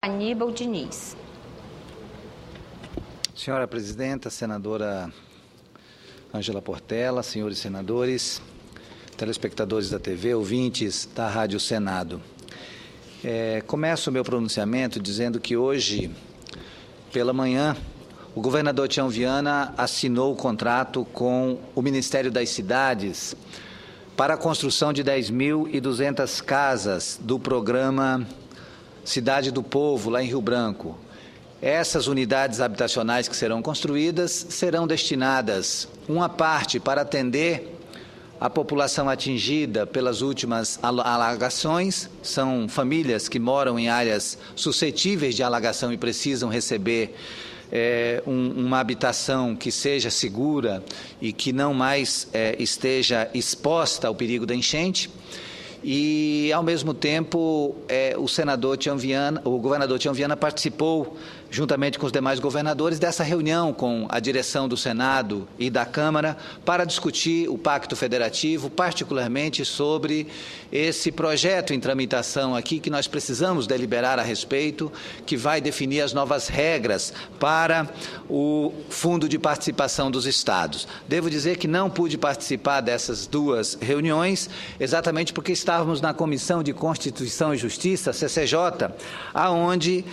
Aníbal Diniz. Senhora Presidenta, Senadora Ângela Portela, senhores senadores, telespectadores da TV, ouvintes da Rádio Senado. Começo o meu pronunciamento dizendo que hoje, pela manhã, o governador Tião Viana assinou o contrato com o Ministério das Cidades para a construção de 10.200 casas do programa Cidade do Povo, lá em Rio Branco. Essas unidades habitacionais que serão construídas serão destinadas, uma parte para atender a população atingida pelas últimas alagações, são famílias que moram em áreas suscetíveis de alagação e precisam receber uma habitação que seja segura e que não mais esteja exposta ao perigo da enchente. E, ao mesmo tempo, o governador Tião Viana participou, juntamente com os demais governadores, dessa reunião com a direção do Senado e da Câmara para discutir o Pacto Federativo, particularmente sobre esse projeto em tramitação aqui que nós precisamos deliberar a respeito, que vai definir as novas regras para o Fundo de Participação dos Estados. Devo dizer que não pude participar dessas duas reuniões, exatamente porque estávamos na Comissão de Constituição e Justiça, CCJ, aonde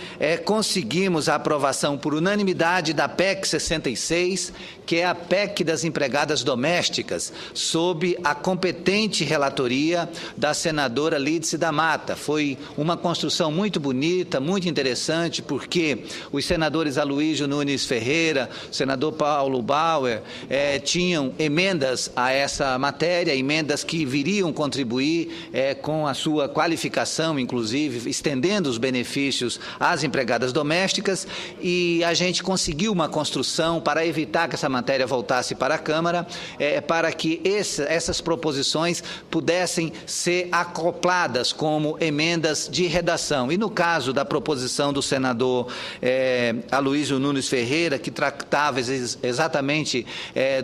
conseguimos a aprovação por unanimidade da PEC 66, que é a PEC das empregadas domésticas, sob a competente relatoria da senadora Lídice da Mata. Foi uma construção muito bonita, muito interessante, porque os senadores Aloísio Nunes Ferreira, senador Paulo Bauer, tinham emendas a essa matéria, emendas que viriam contribuir com a sua qualificação, inclusive, estendendo os benefícios às empregadas domésticas, e a gente conseguiu uma construção para evitar que essa matéria voltasse para a Câmara, para que essas proposições pudessem ser acopladas como emendas de redação. E no caso da proposição do senador Aloísio Nunes Ferreira, que tratava exatamente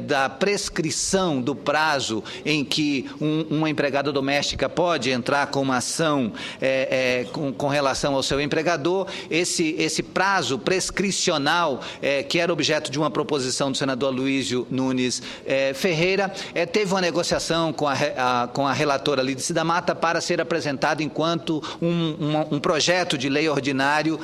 da prescrição do prazo em que uma empregada doméstica pode entrar com uma ação com relação ao seu empregador, esse prazo prescricional, que era objeto de uma proposição do senador Aloísio Nunes Ferreira, teve uma negociação com a relatora Lídice da Mata para ser apresentado enquanto um projeto de lei ordinário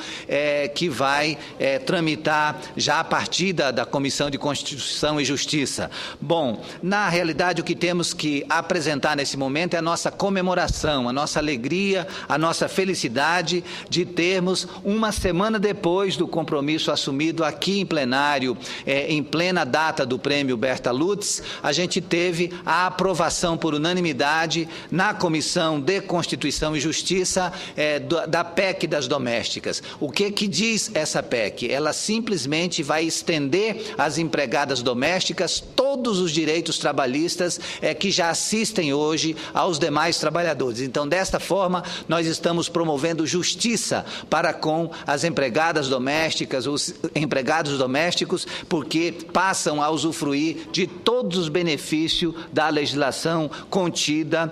que vai tramitar já a partir da Comissão de Constituição e Justiça. Bom, na realidade, o que temos que apresentar nesse momento é a nossa comemoração, a nossa alegria, a nossa felicidade de termos, uma semana depois do compromisso assumido aqui em plenário, em plena data do prêmio Berta Lutz, a gente teve a aprovação por unanimidade na Comissão de Constituição e Justiça da PEC das domésticas. O que diz essa PEC? Ela simplesmente vai estender às empregadas domésticas todos os direitos trabalhistas que já assistem hoje aos demais trabalhadores. Então, desta forma, nós estamos promovendo justiça para com as empregadas domésticas, os empregados domésticos, porque passam a usufruir de todos os benefícios da legislação contida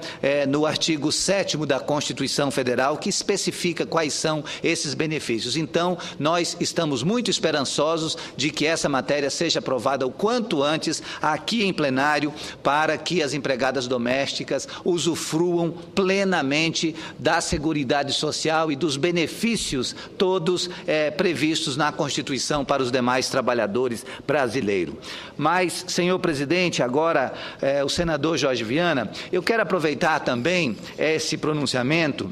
no artigo 7º da Constituição Federal, que especifica quais são esses benefícios. Então, nós estamos muito esperançosos de que essa matéria seja aprovada o quanto antes aqui em plenário, para que as empregadas domésticas usufruam plenamente da Seguridade Social e dos benefícios todos previstos na Constituição para os demais trabalhadores brasileiros. Mas, senhor presidente, agora o senador Jorge Viana, eu quero aproveitar também esse pronunciamento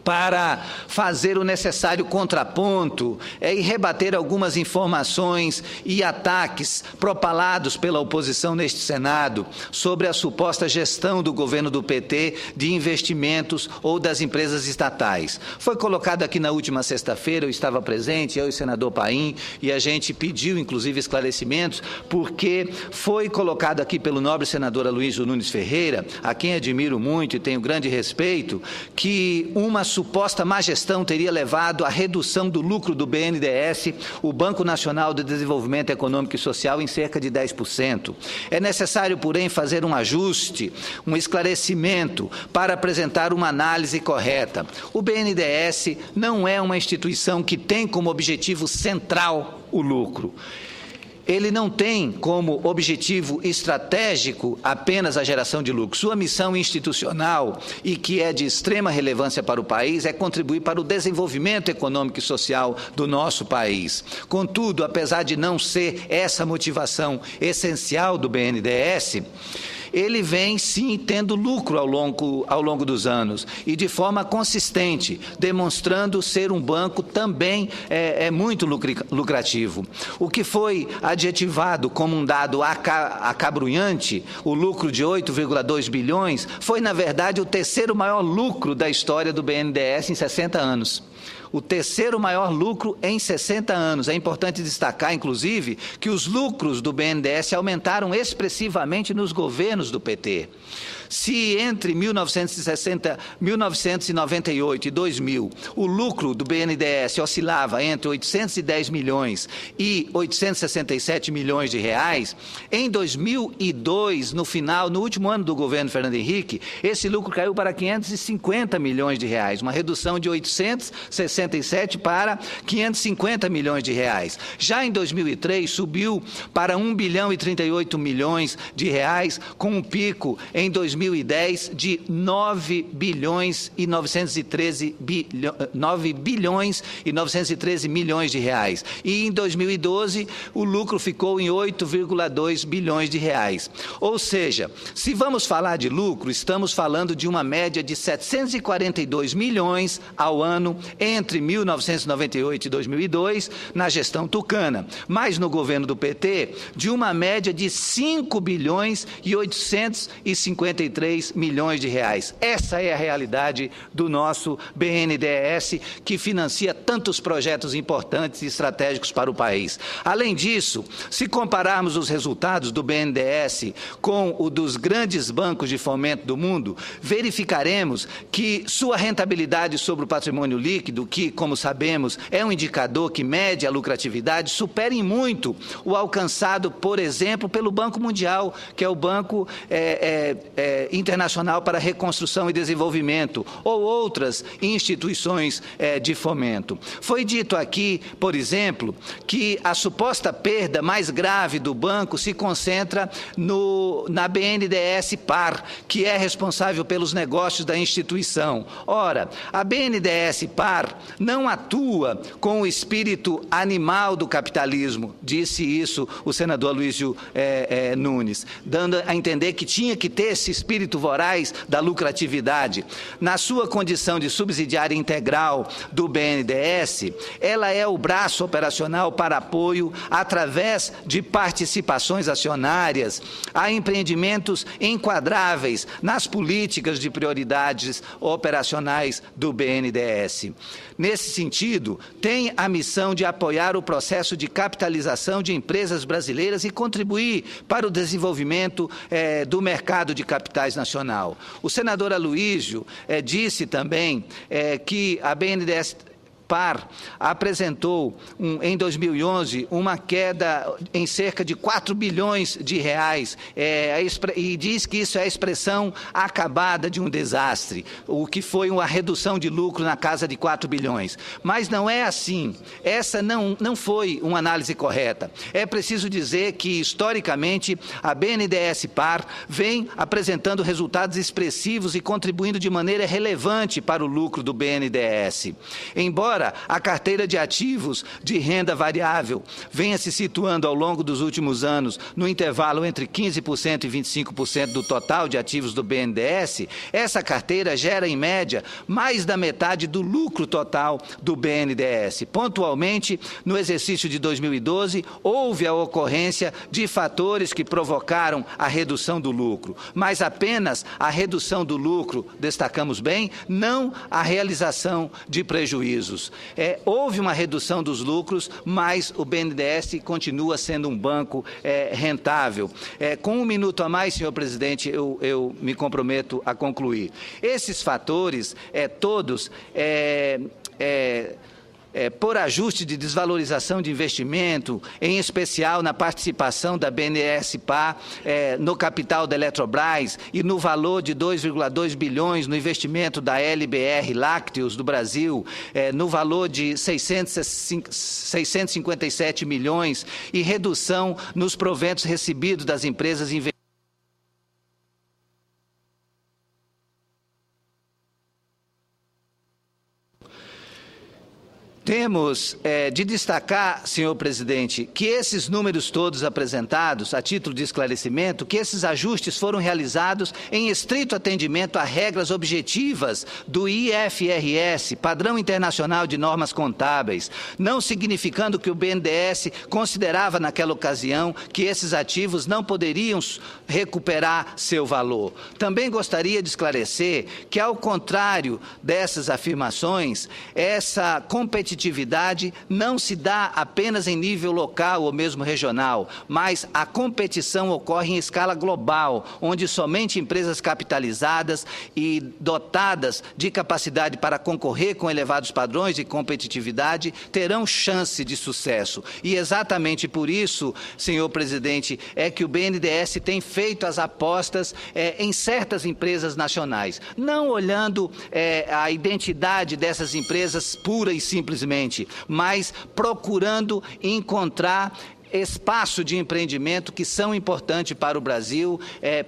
para fazer o necessário contraponto e rebater algumas informações e ataques propalados pela oposição neste Senado sobre a suposta gestão do governo do PT de investimentos ou das empresas estatais. Foi colocado aqui na última sexta-feira, eu estava presente, eu e o senador Paim, e a gente pediu, inclusive, esclarecimentos, porque foi colocado aqui pelo nobre senador Aloísio Nunes Ferreira, a quem admiro muito e tenho grande respeito, que uma suposta má gestão teria levado à redução do lucro do BNDES, o Banco Nacional de Desenvolvimento Econômico e Social, em cerca de 10%. É necessário, porém, fazer um ajuste, um esclarecimento para apresentar uma análise correta. O BNDES não é uma instituição que tem como objetivo central o lucro. Ele não tem como objetivo estratégico apenas a geração de lucro. Sua missão institucional, e que é de extrema relevância para o país, é contribuir para o desenvolvimento econômico e social do nosso país. Contudo, apesar de não ser essa motivação essencial do BNDES, ele vem, sim, tendo lucro ao longo dos anos e de forma consistente, demonstrando ser um banco também muito lucrativo. O que foi adjetivado como um dado acabrunhante, o lucro de 8,2 bilhões, foi, na verdade, o terceiro maior lucro da história do BNDES em 60 anos. O terceiro maior lucro em 60 anos. É importante destacar, inclusive, que os lucros do BNDES aumentaram expressivamente nos governos do PT. Se entre 1998 e 2000 o lucro do BNDES oscilava entre 810 milhões e 867 milhões de reais, em 2002, no último ano do governo Fernando Henrique, esse lucro caiu para 550 milhões de reais, uma redução de 867 para 550 milhões de reais. Já em 2003, subiu para 1 bilhão e 38 milhões de reais, com um pico em 2010 de 9 bilhões e 913 milhões de reais. E em 2012, o lucro ficou em 8,2 bilhões de reais. Ou seja, se vamos falar de lucro, estamos falando de uma média de 742 milhões ao ano entre 1998 e 2002, na gestão tucana. Mas no governo do PT, de uma média de 5 bilhões e 853 milhões de reais. Essa é a realidade do nosso BNDES, que financia tantos projetos importantes e estratégicos para o país. Além disso, se compararmos os resultados do BNDES com o dos grandes bancos de fomento do mundo, verificaremos que sua rentabilidade sobre o patrimônio líquido, que, como sabemos, é um indicador que mede a lucratividade, supera em muito o alcançado, por exemplo, pelo Banco Mundial, que é o Banco Internacional para Reconstrução e Desenvolvimento, ou outras instituições de fomento. Foi dito aqui, por exemplo, que a suposta perda mais grave do banco se concentra na BNDES Par, que é responsável pelos negócios da instituição. Ora, a BNDES Par não atua com o espírito animal do capitalismo, disse isso o senador Aloysio Nunes, dando a entender que tinha que ter esse espírito voraz da lucratividade. Na sua condição de subsidiária integral do BNDES, ela é o braço operacional para apoio, através de participações acionárias, a empreendimentos enquadráveis nas políticas de prioridades operacionais do BNDES. Nesse sentido, tem a missão de apoiar o processo de capitalização de empresas brasileiras e contribuir para o desenvolvimento do mercado de capitais nacional. O senador Aloysio disse também que a BNDES Par apresentou, em 2011, uma queda em cerca de 4 bilhões de reais, e diz que isso é a expressão acabada de um desastre, o que foi uma redução de lucro na casa de 4 bilhões. Mas não é assim. Essa não foi uma análise correta. É preciso dizer que, historicamente, a BNDES Par vem apresentando resultados expressivos e contribuindo de maneira relevante para o lucro do BNDES. Embora a carteira de ativos de renda variável venha se situando ao longo dos últimos anos no intervalo entre 15% e 25% do total de ativos do BNDES, essa carteira gera, em média, mais da metade do lucro total do BNDES. Pontualmente, no exercício de 2012, houve a ocorrência de fatores que provocaram a redução do lucro, mas apenas a redução do lucro, destacamos bem, não a realização de prejuízos. lucros. Houve uma redução dos lucros, mas o BNDES continua sendo um banco rentável. Com um minuto a mais, senhor presidente, eu me comprometo a concluir. Esses fatores, todos, por ajuste de desvalorização de investimento, em especial na participação da BNDES-PA no capital da Eletrobras e no valor de 2,2 bilhões no investimento da LBR Lácteos do Brasil, no valor de 657 milhões e redução nos proventos recebidos das empresas investidas. Temos de destacar, senhor presidente, que esses números todos apresentados, a título de esclarecimento, que esses ajustes foram realizados em estrito atendimento a regras objetivas do IFRS, Padrão Internacional de Normas Contábeis, não significando que o BNDES considerava naquela ocasião que esses ativos não poderiam recuperar seu valor. Também gostaria de esclarecer que, ao contrário dessas afirmações, essa competitividade não se dá apenas em nível local ou mesmo regional, mas a competição ocorre em escala global, onde somente empresas capitalizadas e dotadas de capacidade para concorrer com elevados padrões de competitividade terão chance de sucesso. E exatamente por isso, senhor presidente, é que o BNDES tem feito as apostas em certas empresas nacionais, não olhando a identidade dessas empresas pura e simplesmente, mas procurando encontrar espaço de empreendimento que são importantes para o Brasil,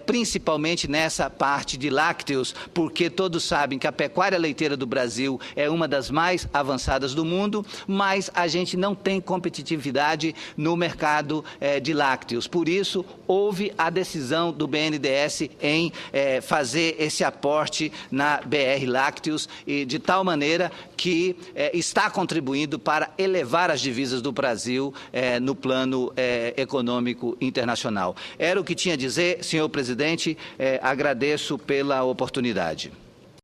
principalmente nessa parte de lácteos, porque todos sabem que a pecuária leiteira do Brasil é uma das mais avançadas do mundo, mas a gente não tem competitividade no mercado de lácteos. Por isso, houve a decisão do BNDES em fazer esse aporte na BR Lácteos, e de tal maneira que está contribuindo para elevar as divisas do Brasil no plano econômico internacional. Era o que tinha a dizer, senhor presidente, agradeço pela oportunidade.